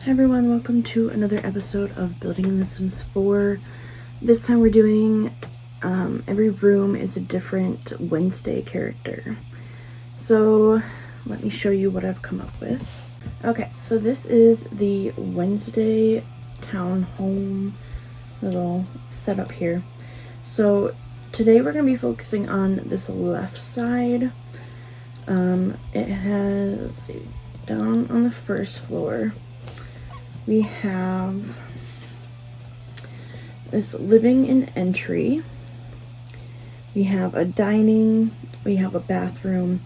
Hi everyone, welcome to another episode of Building in The Sims 4. This time we're doing every room is a different Wednesday character. So let me show you what I've come up with. Okay, so this is the Wednesday townhome little setup here. So today we're going to be focusing on this left side. It has, let's see, down on the first floor we have this living and entry. We have a dining, we have a bathroom,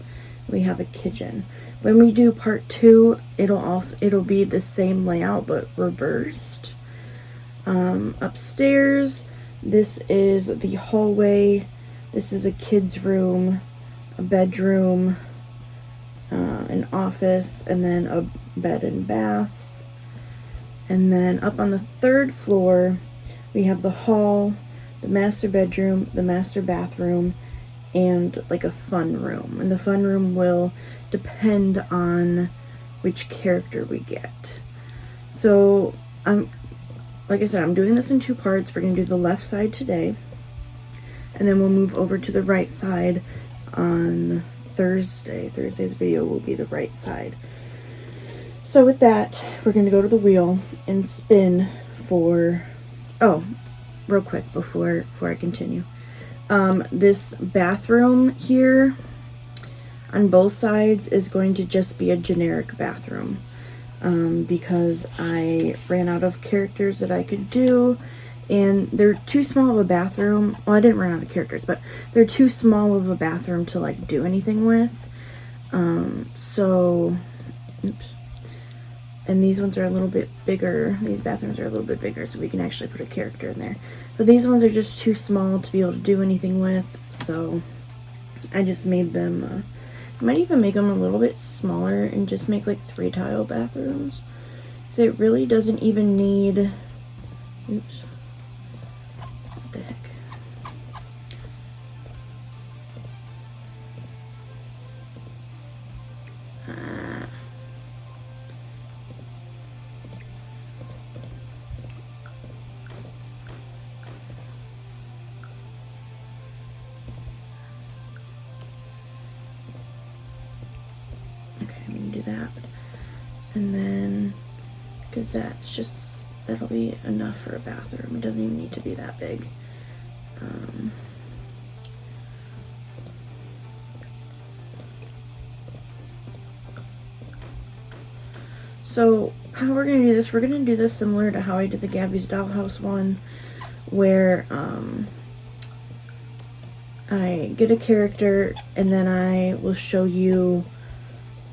we have a kitchen. When we do part 2, it'll be the same layout but reversed. Upstairs, this is the hallway. This is a kid's room, a bedroom, an office, and then a bed and bath. And then up on the third floor, we have the hall, the master bedroom, the master bathroom, and like a fun room. And the fun room will depend on which character we get. So, like I said, I'm doing this in 2 parts. We're going to do the left side today, and then we'll move over to the right side on Thursday. Thursday's video will be the right side. So with that, we're going to go to the wheel and spin for, oh, real quick before I continue. This bathroom here on both sides is going to just be a generic bathroom because I ran out of characters that I could do, and they're too small of a bathroom. Well, I didn't run out of characters, but they're too small of a bathroom to like do anything with. Oops. And these ones are a little bit bigger. These bathrooms are a little bit bigger, so we can actually put a character in there. But these ones are just too small to be able to do anything with, so I just made them, I might even make them a little bit smaller and just make like 3 tile bathrooms. So it really doesn't even need, oops, what the heck. That, and then because that'll be enough for a bathroom. It doesn't even need to be that big. So how we're gonna do this, we're gonna do this similar to how I did the Gabby's Dollhouse one, where I get a character and then I will show you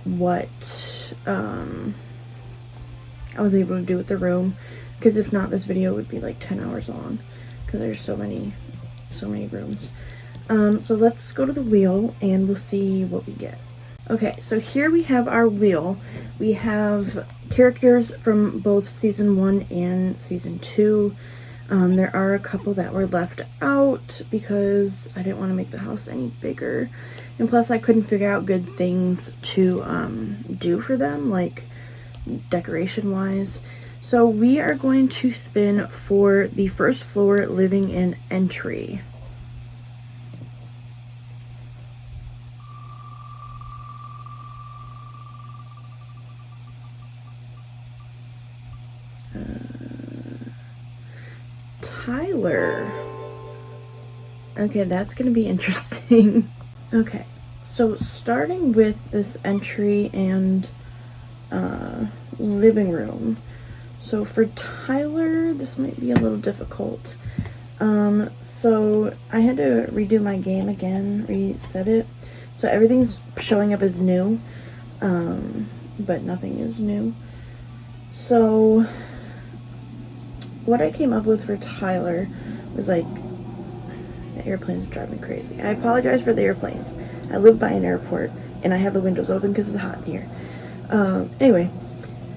what I was able to do with the room, because if not, this video would be like 10 hours long because there's so many rooms. So let's go to the wheel and we'll see what we get. Okay, so here we have our wheel. We have characters from both season 1 and season 2. There are a couple that were left out because I didn't want to make the house any bigger, and plus I couldn't figure out good things to do for them, like decoration wise. So we are going to spin for the first floor, living in entry. Tyler. Okay, that's gonna be interesting. Okay, so starting with this entry and living room. So for Tyler, this might be a little difficult. So I had to redo my game again, reset it. So everything's showing up as new, but nothing is new. So what I came up with for Tyler was like, the airplanes drive me crazy. I apologize for the airplanes. I live by an airport and I have the windows open because it's hot in here. Anyway,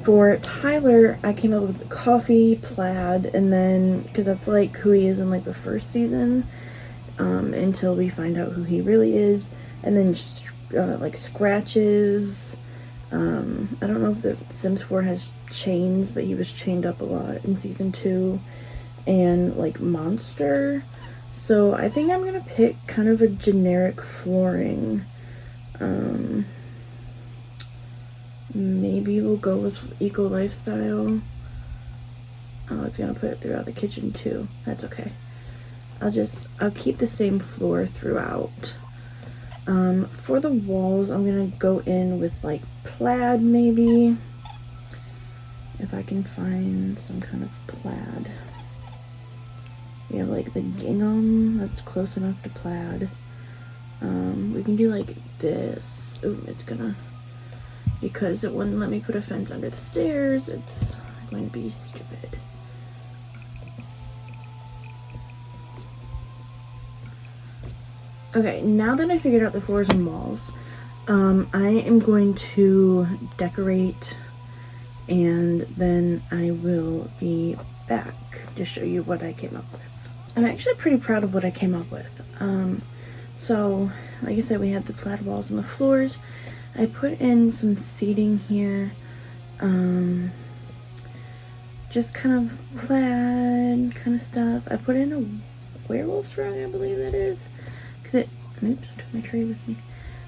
for Tyler, I came up with coffee, plaid, and then, because that's like who he is in like the first season, until we find out who he really is, and then just like scratches, I don't know if the Sims 4 has chains, but he was chained up a lot in season 2, and like monster. So I think I'm gonna pick kind of a generic flooring. Maybe we'll go with eco lifestyle. Oh, it's gonna put it throughout the kitchen too. That's okay. I'll keep the same floor throughout. For the walls, I'm gonna go in with like plaid maybe. If I can find some kind of plaid. We have like the gingham, that's close enough to plaid. We can do like this. Oh, it's gonna, because it wouldn't let me put a fence under the stairs, it's going to be stupid. Okay, now that I figured out the floors and walls, I am going to decorate, and then I will be back to show you what I came up with. I'm actually pretty proud of what I came up with. So, like I said, we had the plaid walls and the floors. I put in some seating here, just kind of plaid kind of stuff. I put in a werewolves rug, I believe that is. Oops, I took my tray with me.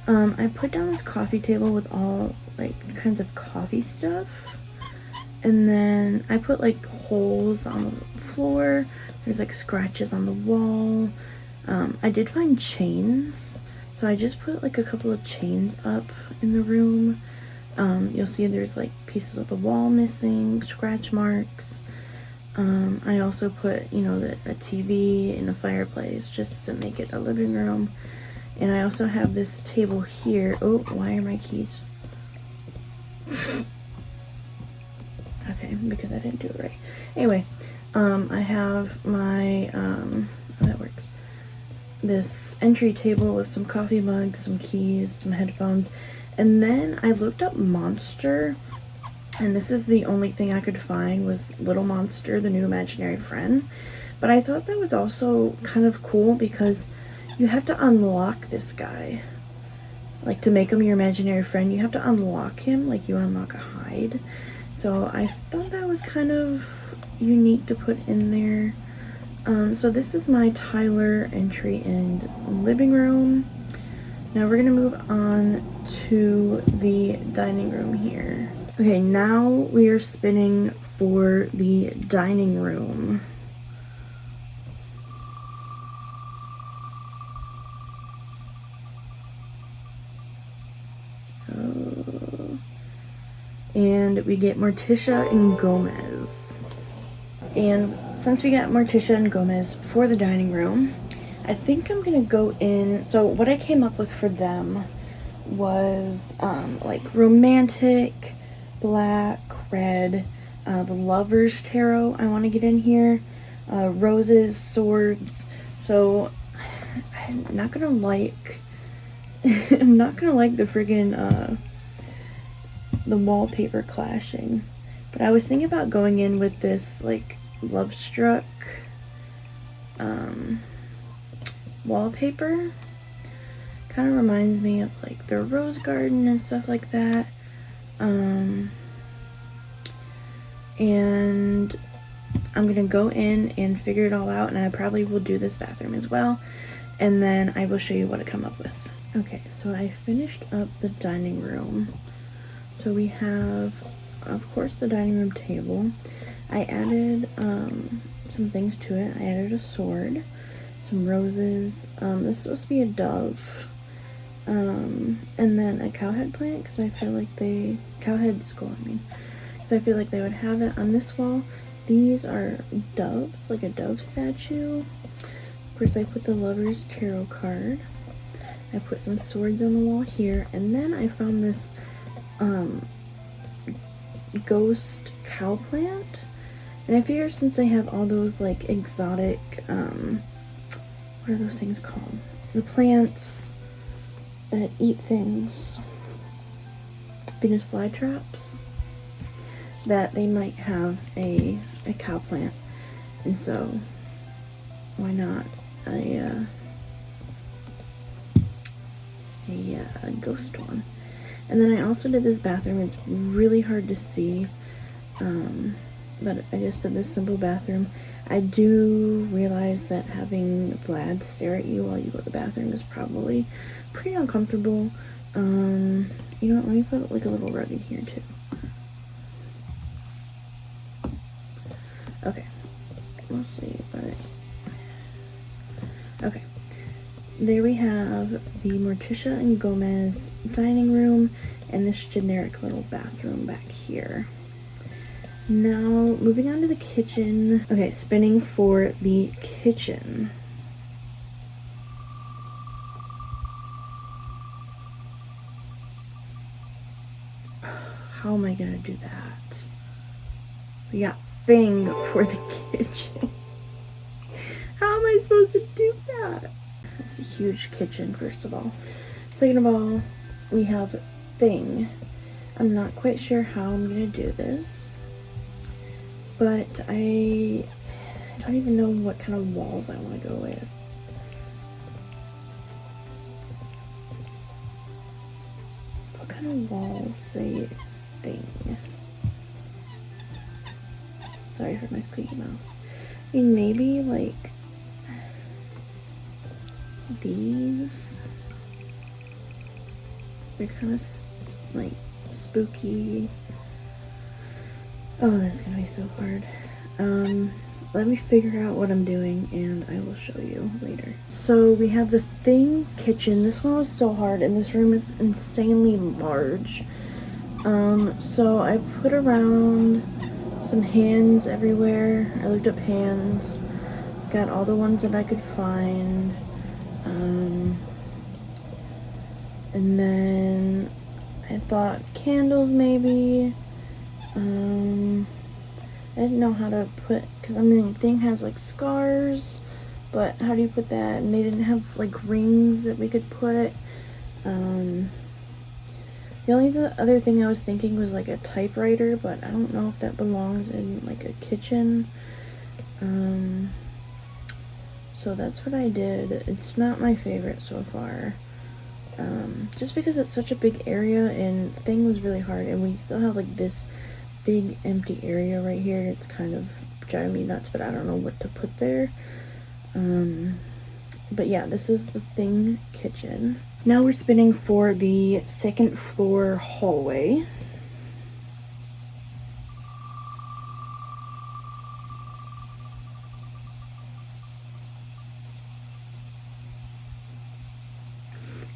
I put down this coffee table with all like kinds of coffee stuff, and then I put like holes on the floor. There's like scratches on the wall. I did find chains, so I just put like a couple of chains up in the room. You'll see there's like pieces of the wall missing, scratch marks. I also put, you know, a TV and a fireplace just to make it a living room. And I also have this table here. Oh, why are my keys? Okay, because I didn't do it right. Anyway, I have my, oh, that works. This entry table with some coffee mugs, some keys, some headphones. And then I looked up Monster, and this is the only thing I could find was Little Monster, the new imaginary friend. But I thought that was also kind of cool because you have to unlock this guy. Like, to make him your imaginary friend, you have to unlock him like you unlock a hide. So I thought that was kind of unique to put in there. So this is my Tyler entry and living room. Now we're gonna move on to the dining room here. Okay, now we are spinning for the dining room. And we get Morticia and Gomez. And since we got Morticia and Gomez for the dining room, I think I'm gonna go in. So what I came up with for them was like romantic, black, red, the Lovers Tarot I want to get in here, roses, swords. So I'm not gonna like I'm not gonna like the friggin' the wallpaper clashing, but I was thinking about going in with this like Lovestruck wallpaper. Kind of reminds me of like the rose garden and stuff like that. And I'm gonna go in and figure it all out, and I probably will do this bathroom as well, and then I will show you what I come up with. Okay, so I finished up the dining room. So we have, of course, the dining room table. I added some things to it. I added a sword, some roses. This is supposed to be a dove. And then a cowhead plant, because I feel like cowhead skull, I mean. Because I feel like they would have it on this wall. These are doves, like a dove statue. Of course, I put the Lover's Tarot card. I put some swords on the wall here. And then I found this ghost cow plant, and I figure since I have all those like exotic what are those things called, the plants that eat things, Venus flytraps, that they might have a cow plant, and so why not a ghost one. And then I also did this bathroom. It's really hard to see, but I just did this simple bathroom. I do realize that having Vlad stare at you while you go to the bathroom is probably pretty uncomfortable. You know what, let me put like a little rug in here too. Okay, we'll see, but okay. There we have the Morticia and Gomez dining room and this generic little bathroom back here. Now, moving on to the kitchen. Okay, spinning for the kitchen. How am I gonna do that? We got thing for the kitchen. How am I supposed to do that? It's a huge kitchen, first of all. Second of all, we have thing. I'm not quite sure how I'm gonna do this, but I don't even know what kind of walls I want to go with. What kind of walls say thing? Sorry for my squeaky mouse. I mean, maybe like these. They're kind of like spooky. Oh, this is gonna be so hard. Let me figure out what I'm doing and I will show you later. So we have the thing kitchen. This one was so hard and this room is insanely large. So I put around some hands everywhere. I looked up hands, got all the ones that I could find. And then I thought candles maybe. I didn't know how to put, because I mean the thing has like scars, but how do you put that? And they didn't have like rings that we could put. The only other thing I was thinking was like a typewriter, but I don't know if that belongs in like a kitchen. So that's what I did. It's not my favorite so far. Just because it's such a big area and the thing was really hard, and we still have like this big empty area right here, and it's kind of driving me nuts, but I don't know what to put there. But yeah, this is the thing kitchen. Now we're spinning for the second floor hallway.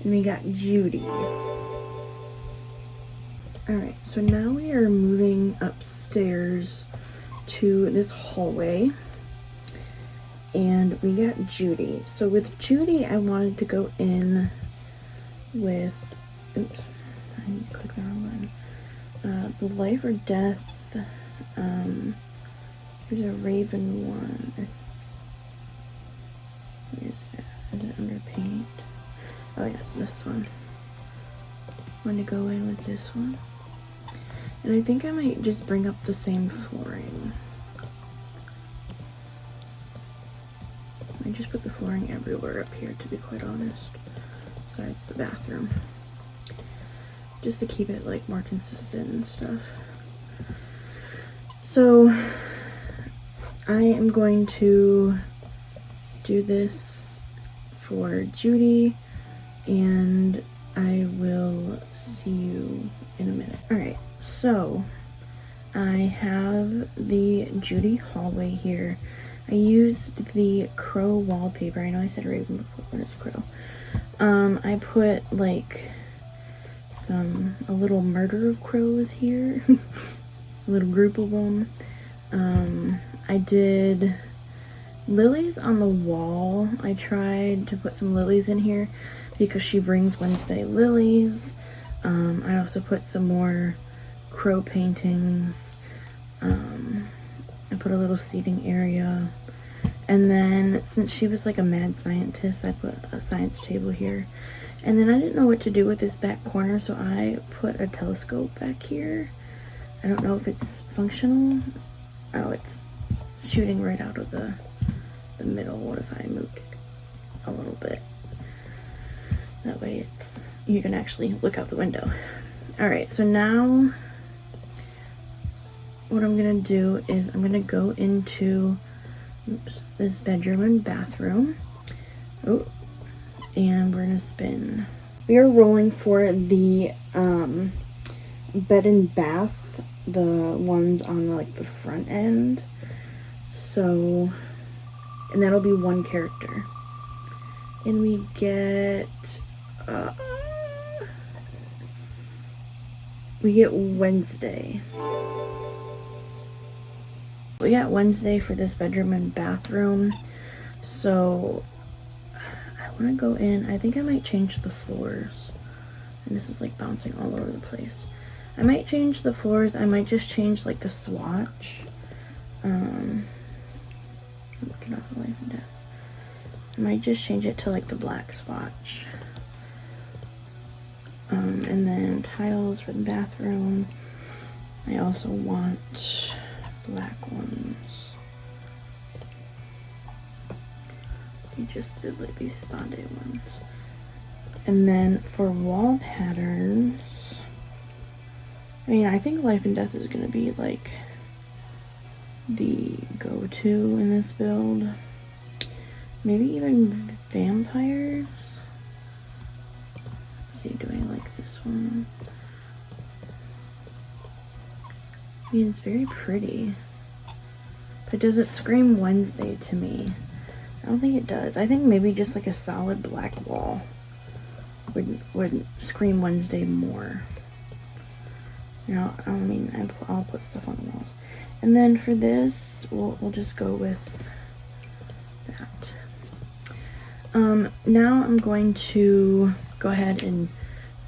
And we got Judy. Alright, so now we are moving upstairs to this hallway. And we got Judy. So with Judy, I wanted to go in with, oops, I clicked the wrong one. The life or death, there's a raven one. Where's it at? Is it under paint? Oh yes, this one. I'm going to go in with this one. And I think I might just bring up the same flooring. I just put the flooring everywhere up here, to be quite honest, besides the bathroom, just to keep it like more consistent and stuff. So I am going to do this for Judy, and I will see you in a minute. Alright, so I have the Judy hallway here. I used the crow wallpaper. I know I said raven before, but it's crow. I put like a little murder of crows here. A little group of them. I did lilies on the wall. I tried to put some lilies in here because she brings Wednesday lilies. I also put some more crow paintings. I put a little seating area, and then since she was like a mad scientist, I put a science table here. And then I didn't know what to do with this back corner, so I put a telescope back here. I don't know if it's functional. Oh, it's shooting right out of the middle. What if I moved it a little bit? That way you can actually look out the window. Alright, so now what I'm gonna do is I'm gonna go into this bedroom and bathroom. Oh, and we're gonna spin. We are rolling for the bed and bath, the ones on like the front end. So, and that'll be one character. And we get Wednesday. We got Wednesday for this bedroom and bathroom. So I want to go in. I think I might change the floors. And this is like bouncing all over the place. I might change the floors. I might just change like the swatch. Get off the life and death. I might just change it to like the black swatch. And then tiles for the bathroom. I also want black ones. We just did like these spa day ones. And then for wall patterns, I mean, I think life and death is gonna be like the go-to in this build. Maybe even vampires. Let's see, do I like this one? I mean, it's very pretty. But does it scream Wednesday to me? I don't think it does. I think maybe just like a solid black wall would scream Wednesday more. You know, I mean, I'll put stuff on the walls. And then for this, we'll just go with that. Now I'm going to go ahead and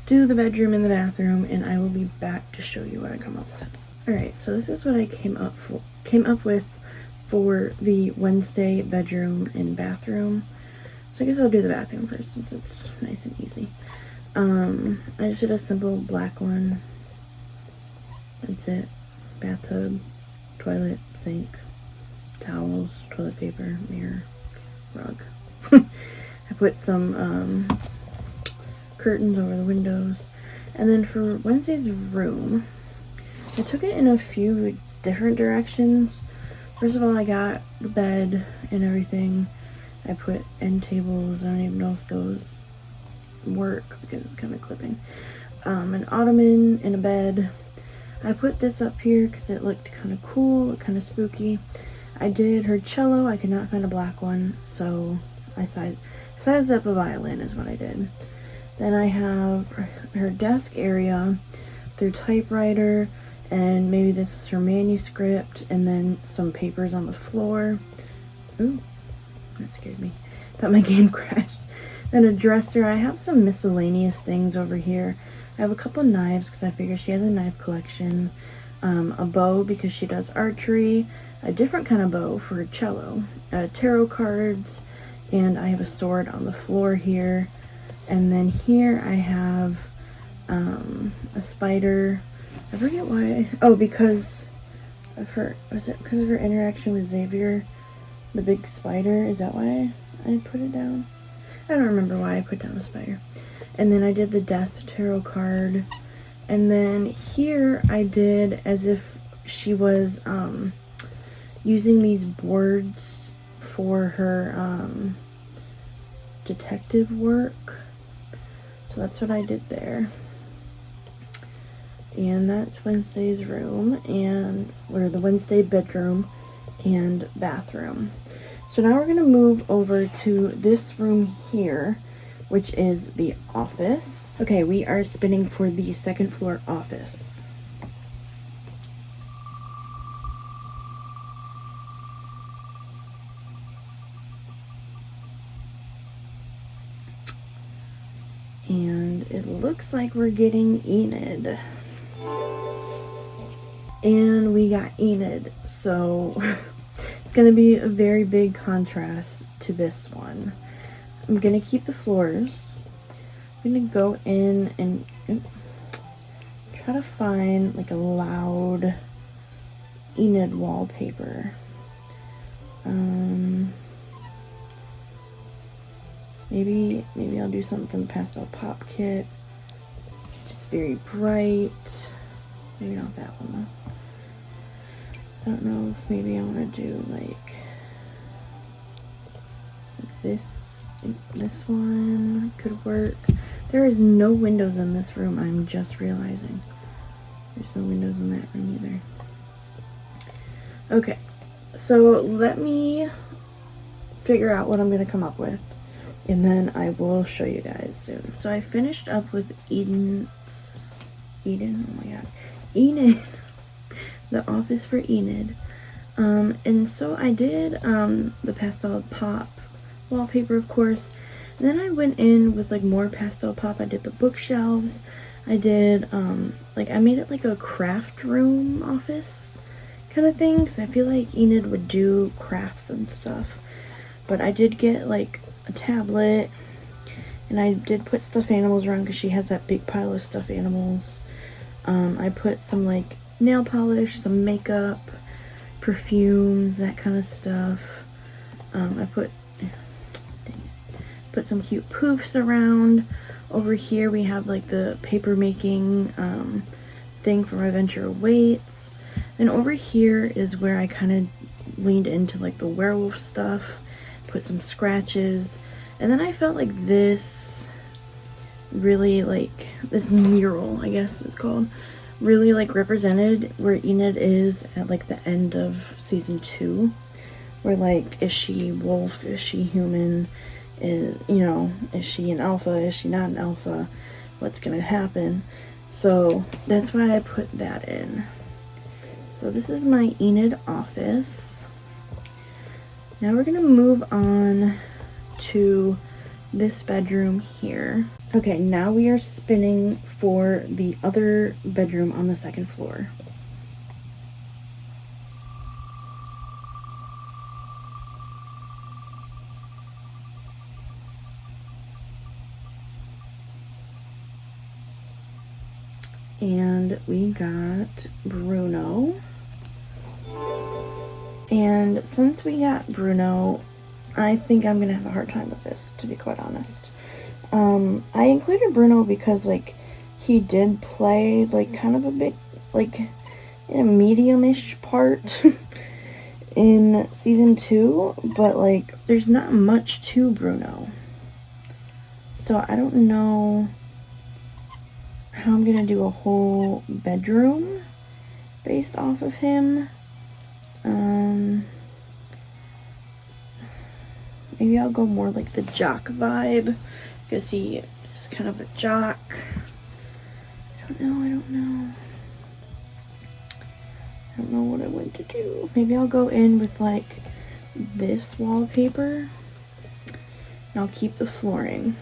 do the bedroom and the bathroom, and I will be back to show you what I come up with. Alright, so this is what I came up with for the Wednesday bedroom and bathroom. So I guess I'll do the bathroom first since it's nice and easy. I just did a simple black one. That's it. Bathtub, toilet, sink, towels, toilet paper, mirror, rug. I put some curtains over the windows. And then for Wednesday's room, I took it in a few different directions. First of all, I got the bed and everything. I put end tables. I don't even know if those work because it's kind of clipping. An ottoman and a bed. I put this up here because it looked kind of cool, kind of spooky. I did her cello. I could not find a black one, so I sized up a violin is what I did. Then I have her desk area, their typewriter, and maybe this is her manuscript, and then some papers on the floor. Ooh, that scared me. Thought my game crashed. Then a dresser. I have some miscellaneous things over here. I have a couple knives because I figure she has a knife collection. A bow because she does archery. A different kind of bow for a cello. Tarot cards. And I have a sword on the floor here. And then here I have a spider. I forget why. Oh, because of her. Was it because of her interaction with Xavier? The big spider. Is that why I put it down? I don't remember why I put down a spider. And then I did the death tarot card. And then here I did as if she was using these boards for her detective work. So that's what I did there. And that's Wednesday's room, or the Wednesday bedroom and bathroom. So now we're gonna move over to this room here, which is the office. Okay, we are spinning for the second floor office. And it looks like we're getting Enid. And we got Enid, so it's gonna be a very big contrast to this one. I'm gonna keep the floors. I'm gonna go in and try to find like a loud Enid wallpaper. Maybe I'll do something from the Pastel Pop Kit. Just very bright. Maybe not that one though. I don't know if maybe I want to do like this one could work. There is no windows in this room, I'm just realizing. There's no windows in that room either. Okay, so let me figure out what I'm going to come up with, and then I will show you guys soon. So I finished up with Eden, oh my god, Enid, the office for Enid. And so I did the pastel pop wallpaper, of course. And then I went in with like more pastel pop. I did the bookshelves. I did like I made it like a craft room office kind of thing, because I feel like Enid would do crafts and stuff. But I did get like a tablet, and I did put stuffed animals around because she has that big pile of stuffed animals. I put some like nail polish, some makeup, perfumes, that kind of stuff. I put some cute poofs around. Over here we have like the paper making thing from Adventure Awaits. And over here is where I kind of leaned into like the werewolf stuff, put some scratches. And then I felt like this really, like this mural, I guess it's called, really like represented where Enid is at like the end of season 2, where like, is she wolf, is she human, is, you know, is she an alpha, is she not an alpha, what's gonna happen. So that's why I put that in. So this is my Enid office. Now we're gonna move on to this bedroom here. Okay, now we are spinning for the other bedroom on the second floor. And we got Bruno. And since we got Bruno, I think I'm gonna have a hard time with this, to be quite honest. I included Bruno because like he did play like kind of a big, like in a medium-ish part in season 2, but like there's not much to Bruno. So I don't know how I'm gonna do a whole bedroom based off of him. Maybe I'll go more like the jock vibe, because he is kind of a jock. I don't know what I want to do. Maybe I'll go in with like this wallpaper, and I'll keep the flooring.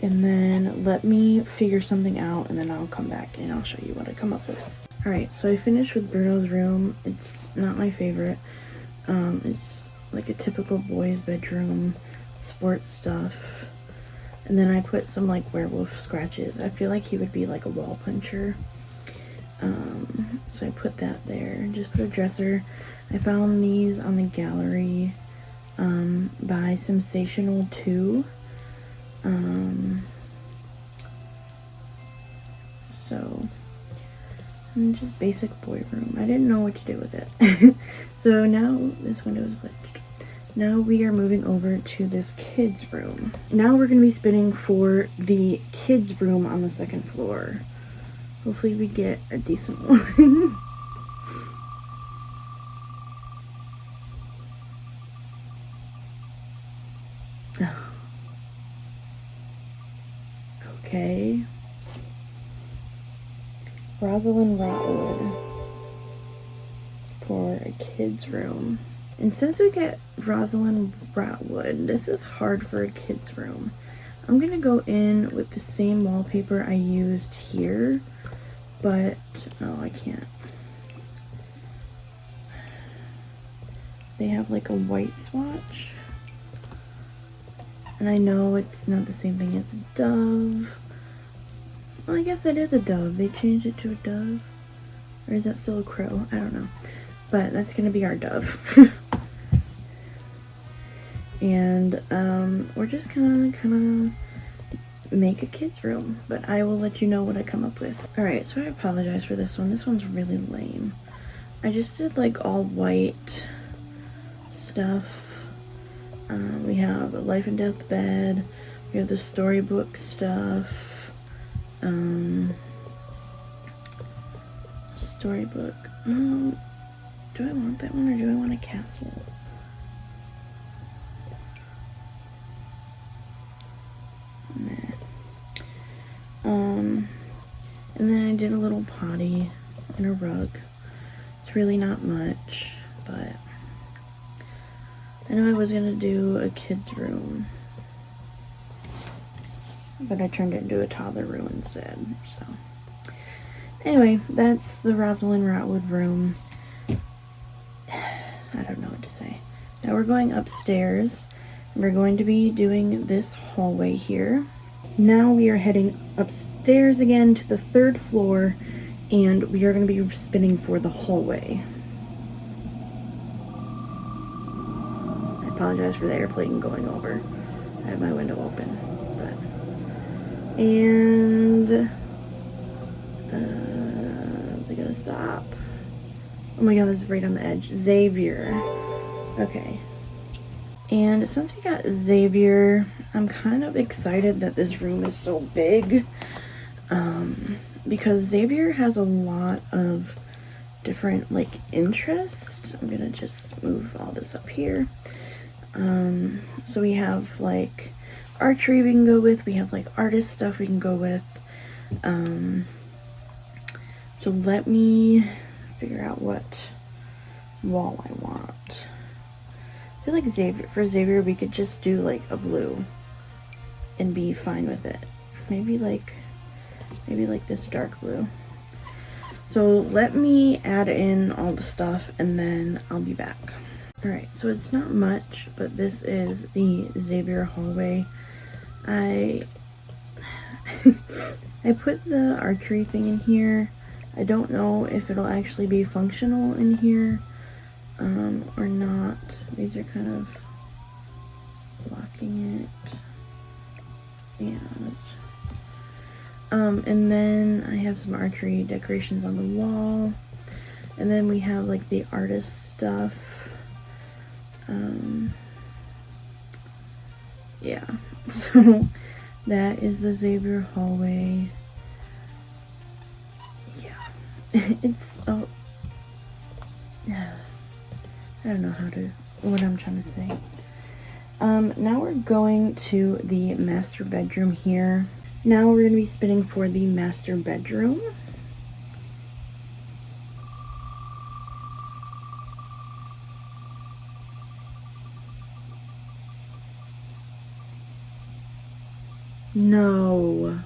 And then let me figure something out, and then I'll come back and I'll show you what I come up with. Alright, so I finished with Bruno's room. It's not my favorite. It's like a typical boy's bedroom, sports stuff. And then I put some like werewolf scratches. I feel like he would be like a wall puncher. So I put that there. Just put a dresser. I found these on the gallery by Sensational 2. So just basic boy room. I didn't know what to do with it. So now this window is glitched. Now we are moving over to this kids room. Now we're going to be spinning for the kids room on the second floor. Hopefully we get a decent one. Okay. Rosalind Rotwood for a kid's room. And since we get Rosalind Rotwood, this is hard for a kid's room. I'm gonna go in with the same wallpaper I used here, but oh, I can't. They have like a white swatch. And I know it's not the same thing as a dove. Well, I guess it is a dove. They changed it to a dove. Or is that still a crow? I don't know. But that's going to be our dove. And we're just going to kind of make a kid's room, but I will let you know what I come up with. Alright, so I apologize for this one. This one's really lame. I just did like all white stuff. We have a life and death bed. We have the storybook stuff. Storybook. Do I want that one or do I want a castle? Nah. And then I did a little potty and a rug. It's really not much, but I know I was gonna do a kid's room, but I turned it into a toddler room instead, so. Anyway, that's the Rosalind Rotwood room. I don't know what to say. Now we're going upstairs. We're going to be doing this hallway here. Now we are heading upstairs again to the 3rd floor, and we are going to be spinning for the hallway. I apologize for the airplane going over. I have my window open, but... And... is it going to stop? Oh my god, that's right on the edge. Xavier. Okay. And since we got Xavier, I'm kind of excited that this room is so big. Because Xavier has a lot of different, like, interests. I'm gonna just move all this up here. So we have, like, archery we can go with. We have, like, artist stuff we can go with. So let me figure out what wall I want. I feel like for Xavier, we could just do like a blue and be fine with it. Maybe like this dark blue. So let me add in all the stuff and then I'll be back. Alright, so it's not much, but this is the Xavier hallway. I put the archery thing in here. I don't know if it'll actually be functional in here or not. These are kind of blocking it. Yeah. And then I have some archery decorations on the wall. And then we have like the artist stuff. Yeah. So that is the Xavier hallway. It's yeah, I don't know what I'm trying to say. Now we're going to the master bedroom here. Now we're going to be spinning for the master bedroom. No.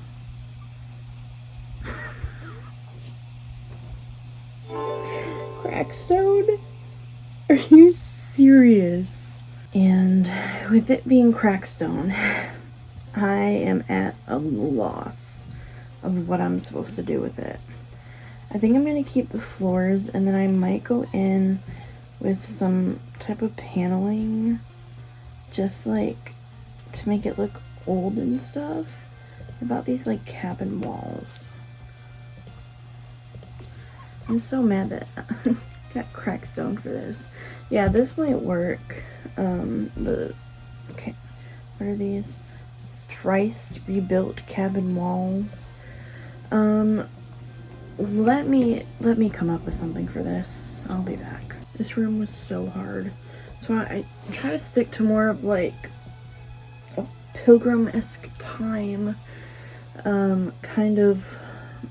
Crackstone? Are you serious? And with it being crackstone, I am at a loss of what I'm supposed to do with it. I think I'm going to keep the floors and then I might go in with some type of paneling just like to make it look old and stuff. About these like cabin walls. I'm so mad that I got crackstone for this. Yeah, this might work. Okay, what are these? Thrice rebuilt cabin walls. Let me come up with something for this. I'll be back. This room was so hard. So I try to stick to more of like a pilgrim-esque time kind of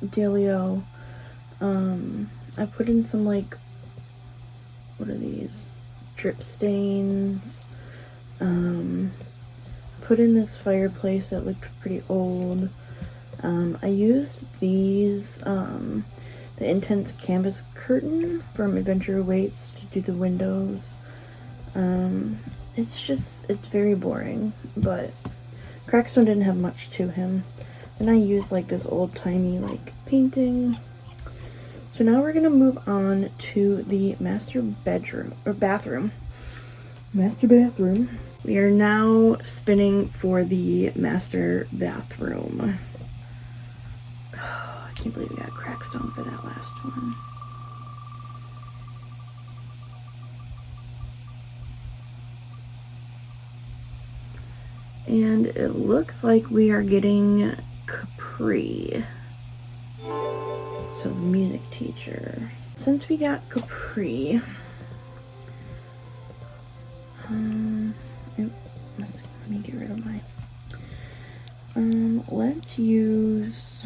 dealio. I put in some like, what are these? Drip stains. Put in this fireplace that looked pretty old. I used these, the intense canvas curtain from Adventure Awaits to do the windows. It's very boring, but Crackstone didn't have much to him. Then I used like this old-timey like painting. So now we're gonna move on to the master bedroom or bathroom. Master bathroom. We are now spinning for the master bathroom. Oh, I can't believe we got crackstone for that last one. And it looks like we are getting Capri. So the music teacher. Since we got Capri, let's see, let me get rid of my, let's use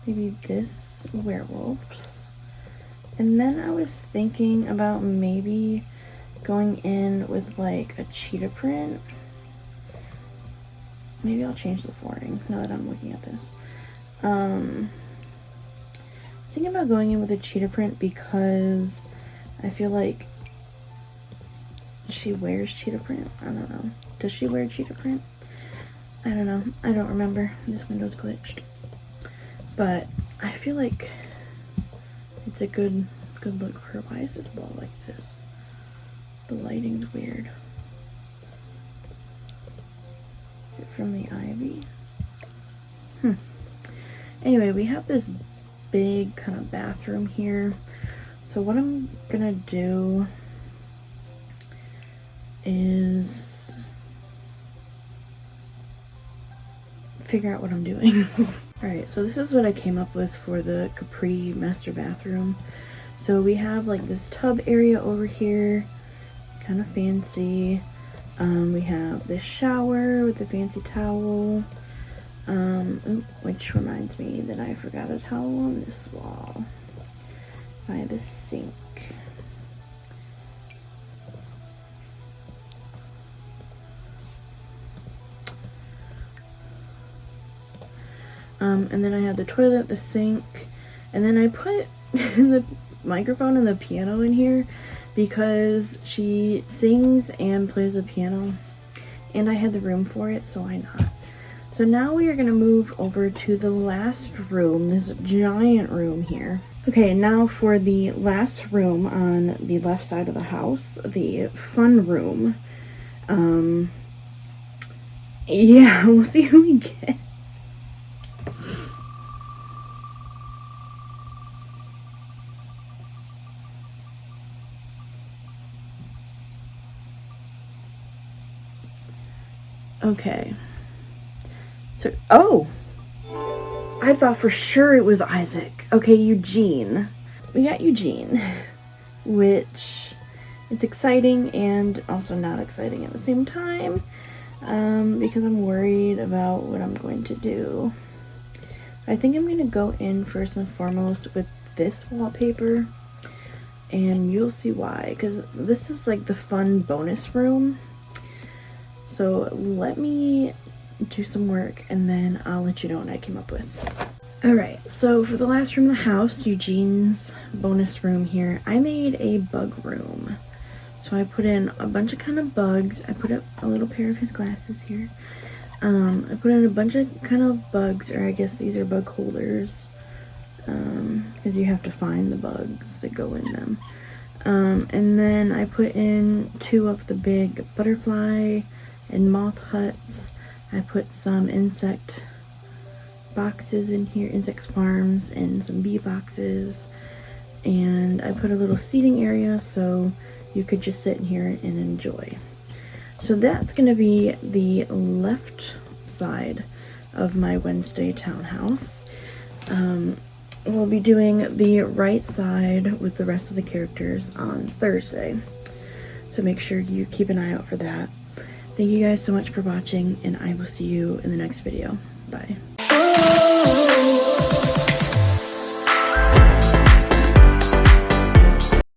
maybe this Werewolves. And then I was thinking about maybe going in with like a cheetah print. Maybe I'll change the flooring now that I'm looking at this. Thinking about going in with a cheetah print because I feel like she wears cheetah print. I don't know. Does she wear cheetah print? I don't know. I don't remember. This window's glitched. But I feel like it's a good look for her. Why is this wall like this? The lighting's weird. From the ivy. Anyway, we have this big kind of bathroom here. So what I'm gonna do is figure out what I'm doing. Alright, so this is what I came up with for the Capri master bathroom. So we have like this tub area over here, kind of fancy. We have this shower with the fancy towel. Which reminds me that I forgot a towel on this wall by the sink. And then I had the toilet, the sink, and then I put the microphone and the piano in here because she sings and plays the piano, and I had the room for it, so why not? So now we are going to move over to the last room, this giant room here. Okay, now for the last room on the left side of the house, the fun room. Yeah, we'll see who we get. Okay. So, oh! I thought for sure it was Isaac. Okay, Eugene. We got Eugene, which it's exciting and also not exciting at the same time, because I'm worried about what I'm going to do. I think I'm going to go in first and foremost with this wallpaper, and you'll see why, because this is like the fun bonus room. So let me do some work and then I'll let you know what I came up with. Alright, so for the last room of the house, Eugene's bonus room here, I made a bug room. So I put in a bunch of kind of bugs. I put up a little pair of his glasses here. I put in a bunch of kind of bugs, or I guess these are bug holders, because you have to find the bugs that go in them. And then I put in 2 of the big butterfly and moth huts. I put some insect boxes in here, insect farms, and some bee boxes. And I put a little seating area so you could just sit in here and enjoy. So that's going to be the left side of my Wednesday townhouse. We'll be doing the right side with the rest of the characters on Thursday. So make sure you keep an eye out for that. Thank you guys so much for watching, and I will see you in the next video. Bye.